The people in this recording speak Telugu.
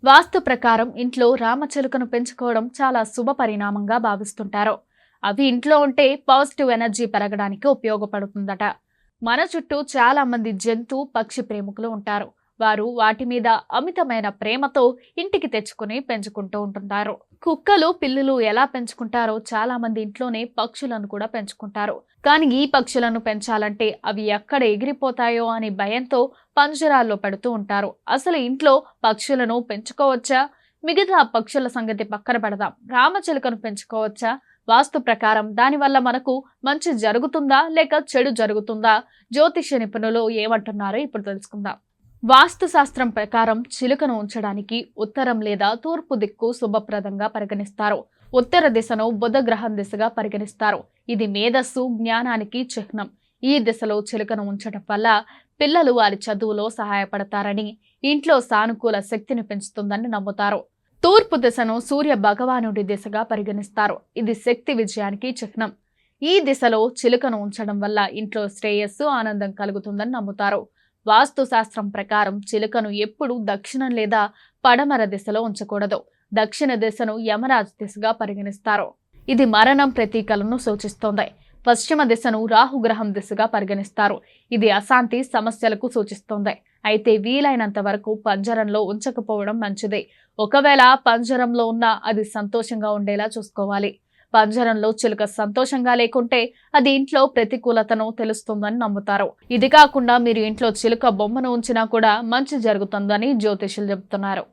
వాస్తు ప్రకారం ఇంట్లో రామచిలుకను పెంచుకోవడం చాలా శుభ పరిణామంగా భావిస్తుంటారు. అవి ఇంట్లో ఉంటే పాజిటివ్ ఎనర్జీ పెరగడానికి ఉపయోగపడుతుందట. మన చుట్టూ చాలా మంది జంతు పక్షి ప్రేమికులు ఉంటారు. వారు వాటి మీద అమితమైన ప్రేమతో ఇంటికి తెచ్చుకుని పెంచుకుంటూ ఉంటుంటారు. కుక్కలు పిల్లులు ఎలా పెంచుకుంటారో చాలా మంది ఇంట్లోనే పక్షులను కూడా పెంచుకుంటారు. కానీ ఈ పక్షులను పెంచాలంటే అవి ఎక్కడ ఎగిరిపోతాయో అని భయంతో పంజరాల్లో పెడుతూ ఉంటారు. అసలు ఇంట్లో పక్షులను పెంచుకోవచ్చా? మిగతా పక్షుల సంగతి పక్కన పెడదాం. రామచిలుకను పెంచుకోవచ్చా? వాస్తు ప్రకారం దానివల్ల మనకు మంచి జరుగుతుందా లేక చెడు జరుగుతుందా? జ్యోతిష్య నిపుణులు ఏమంటున్నారో ఇప్పుడు తెలుసుకుందాం. వాస్తు శాస్త్రం ప్రకారం చిలుకను ఉంచడానికి ఉత్తరం లేదా తూర్పు దిక్కు శుభప్రదంగా పరిగణిస్తారు. ఉత్తర దిశను బుధ గ్రహం దిశగా పరిగణిస్తారు. ఇది మేధస్సు, జ్ఞానానికి చిహ్నం. ఈ దిశలో చిలుకను ఉంచడం వల్ల పిల్లలు వారి చదువులో సహాయపడతారని, ఇంట్లో సానుకూల శక్తిని పెంచుతుందని నమ్ముతారు. తూర్పు దిశను సూర్య భగవానుడి దిశగా పరిగణిస్తారు. ఇది శక్తి విజయానికి చిహ్నం. ఈ దిశలో చిలుకను ఉంచడం వల్ల ఇంట్లో శ్రేయస్సు, ఆనందం కలుగుతుందని నమ్ముతారు. వాస్తు శాస్త్రం ప్రకారం చిలుకను ఎప్పుడూ దక్షిణం లేదా పడమర దిశలో ఉంచకూడదు. దక్షిణ దిశను యమరాజ్ దిశగా పరిగణిస్తారు. ఇది మరణం ప్రతీకలను సూచిస్తోంది. పశ్చిమ దిశను రాహుగ్రహం దిశగా పరిగణిస్తారు. ఇది అశాంతి, సమస్యలకు సూచిస్తోంది. అయితే వీలైనంత వరకు పంజరంలో ఉంచకపోవడం మంచిదే. ఒకవేళ పంజరంలో ఉన్నా అది సంతోషంగా ఉండేలా చూసుకోవాలి. పంజరంలో చిలుక సంతోషంగా లేకుంటే అది ఇంట్లో ప్రతికూలతను తెలుస్తుందని నమ్ముతారు. ఇది కాకుండా మీరు ఇంట్లో చిలుక బొమ్మను ఉంచినా కూడా మంచి జరుగుతుందని జ్యోతిషులు చెబుతున్నారు.